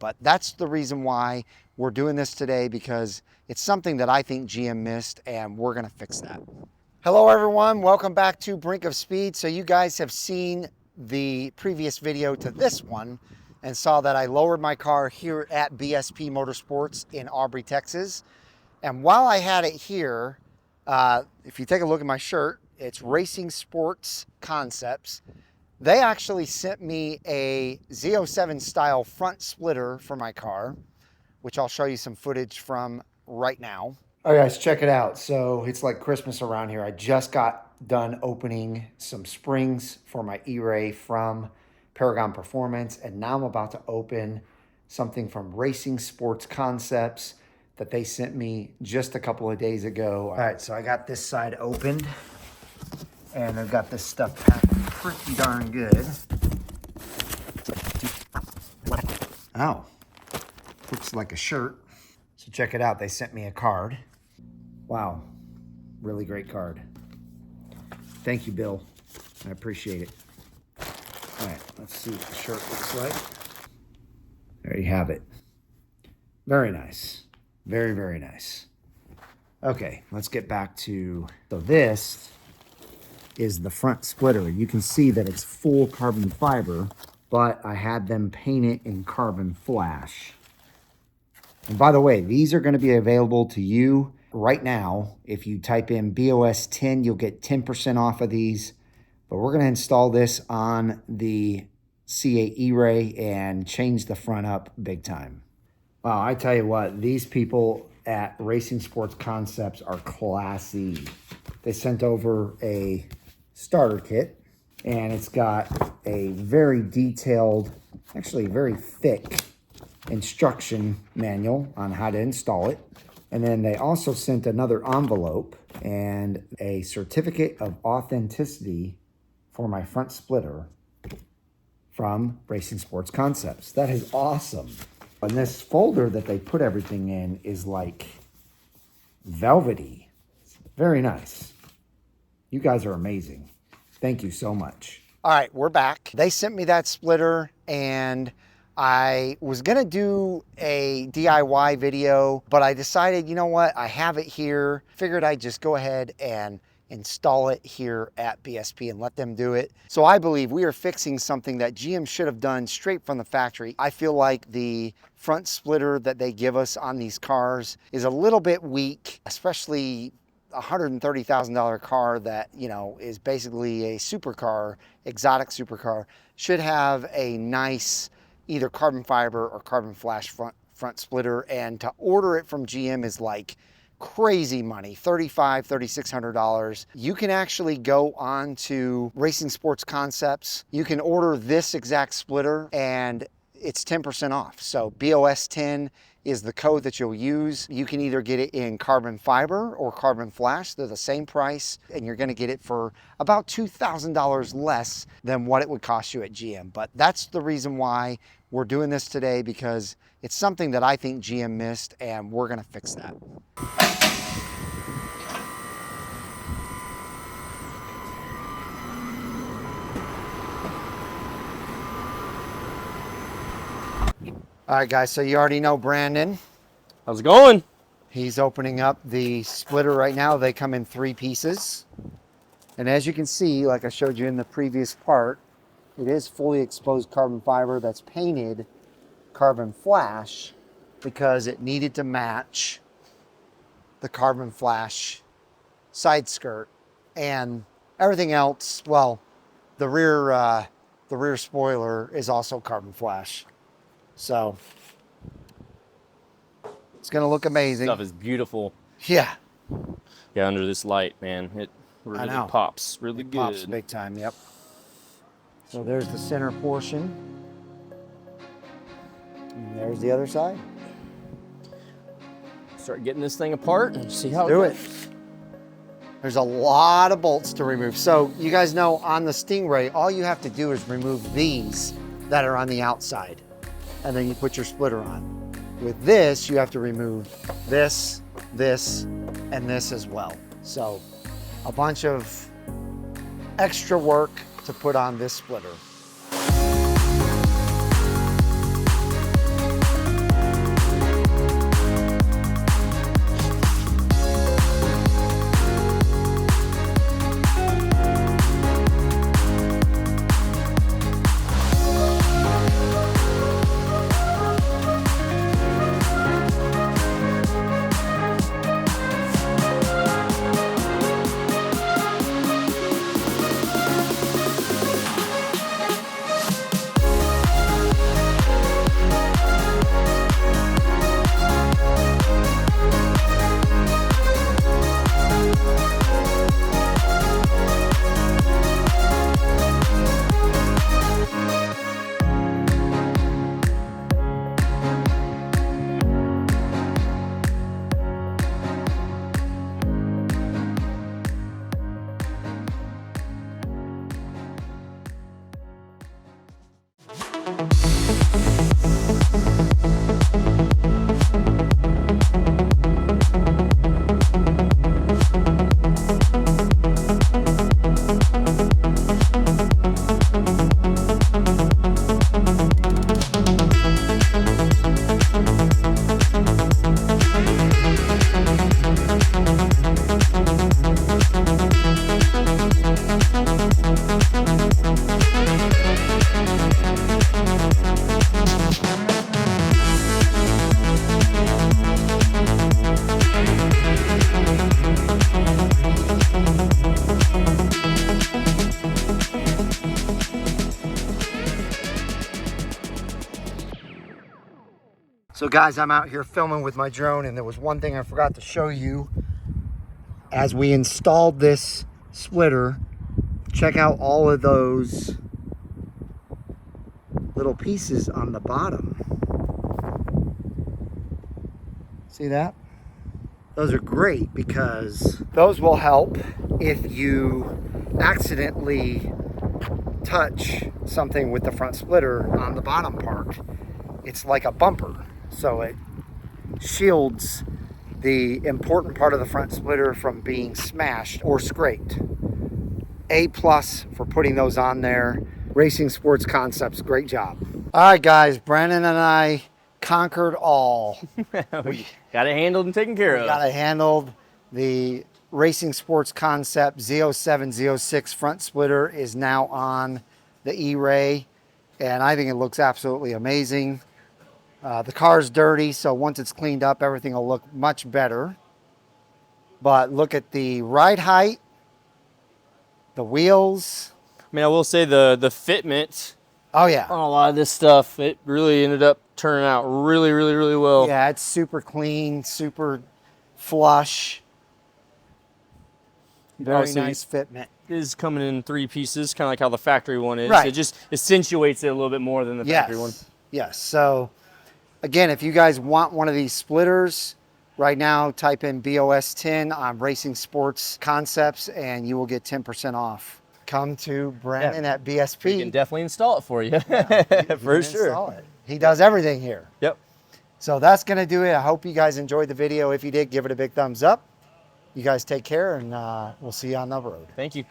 But that's the reason why we're doing this today, because it's something that I think GM missed and we're gonna fix that. Hello everyone, welcome back to Brink of Speed. So you guys have seen the previous video to this one and saw that I lowered my car here at BSP Motorsports in Aubrey, Texas. And while I had it here, if you take a look at my shirt, it's Racing Sports Concepts. They actually sent me a Z07 style front splitter for my car, which I'll show you some footage from right now. All right, guys, check it out. So it's like Christmas around here. I just got done opening some springs for my E-Ray from Paragon Performance, and now I'm about to open something from Racing Sports Concepts that they sent me just a couple of days ago. All right, so I got this side opened, and I've got this stuff packed pretty darn good. Oh, looks like a shirt. So check it out, they sent me a card. Wow, really great card. Thank you, Bill. I appreciate it. All right, let's see what the shirt looks like. There you have it. Very nice. Very, very nice. Okay, let's get back to, so this is the front splitter. You can see that it's full carbon fiber, but I had them paint it in carbon flash. And by the way, these are going to be available to you right now. If you type in BOS 10, you'll get 10% off of these. But we're going to install this on the C8 E-Ray and change the front up big time. Wow, I tell you what, these people at Racing Sports Concepts are classy. They sent over a starter kit, and it's got a very detailed, actually very thick instruction manual on how to install it. And then they also sent another envelope and a certificate of authenticity for my front splitter from Racing Sports Concepts. That is awesome. And this folder that they put everything in is like velvety. Very nice. You guys are amazing. Thank you so much. All right, we're back. They sent me that splitter, and I was gonna do a DIY video, but I decided, you know what? I have it here. Figured I'd just go ahead and install it here at BSP and let them do it. So I believe we are fixing something that GM should have done straight from the factory. I feel like the front splitter that they give us on these cars is a little bit weak, especially a $130,000 car that, you know, is basically a supercar, exotic supercar, should have a nice either carbon fiber or carbon flash front splitter. And to order it from GM is like crazy money, $3,500, $3,600. You can actually go on to Racing Sports Concepts. You can order this exact splitter and it's 10% off. So BOS 10 is the code that you'll use. You can either get it in carbon fiber or carbon flash. They're the same price, and you're gonna get it for about $2,000 less than what it would cost you at GM. But that's the reason why we're doing this today, because it's something that I think GM missed, and we're gonna fix that. All right, guys, so you already know Brandon. How's it going? He's opening up the splitter right now. They come in 3 pieces. And as you can see, like I showed you in the previous part, it is fully exposed carbon fiber that's painted carbon flash because it needed to match the carbon flash side skirt. And everything else, well, the rear spoiler is also carbon flash. So it's gonna look amazing. Stuff is beautiful. Yeah. Yeah, under this light, man, it really pops really good. Pops big time, yep. So there's the center portion. And there's the other side. Start getting this thing apart and see how it goes. There's a lot of bolts to remove. So you guys know on the Stingray, all you have to do is remove these that are on the outside, and then you put your splitter on. With this, you have to remove this, this, and this as well. So a bunch of extra work to put on this splitter. So guys, I'm out here filming with my drone, and there was one thing I forgot to show you. As we installed this splitter, check out all of those little pieces on the bottom. See that? Those are great because those will help if you accidentally touch something with the front splitter on the bottom part. It's like a bumper, so it shields the important part of the front splitter from being smashed or scraped. A+ for putting those on there. Racing Sports Concepts, great job. All right, guys, Brandon and I conquered all. We got it handled and taken care of. We got it handled. The Racing Sports Concept Z07, Z06 front splitter is now on the E-Ray, and I think it looks absolutely amazing. The car's dirty, so once it's cleaned up, everything will look much better. But look at the ride height, the wheels. I mean, I will say the fitment. Oh yeah. On a lot of this stuff, it really ended up turning out really, really, really well. Yeah, it's super clean, super flush. Very nice fitment. It is coming in 3 pieces, kind of like how the factory one is. Right. It just accentuates it a little bit more than the factory one. Yes. So, again, if you guys want one of these splitters, right now type in BOS10 on Racing Sports Concepts, and you will get 10% off. Come to Brandon at BSP. We can definitely install it for you. Yeah, for sure. He does everything here. Yep. So that's going to do it. I hope you guys enjoyed the video. If you did, give it a big thumbs up. You guys take care, and we'll see you on the road. Thank you.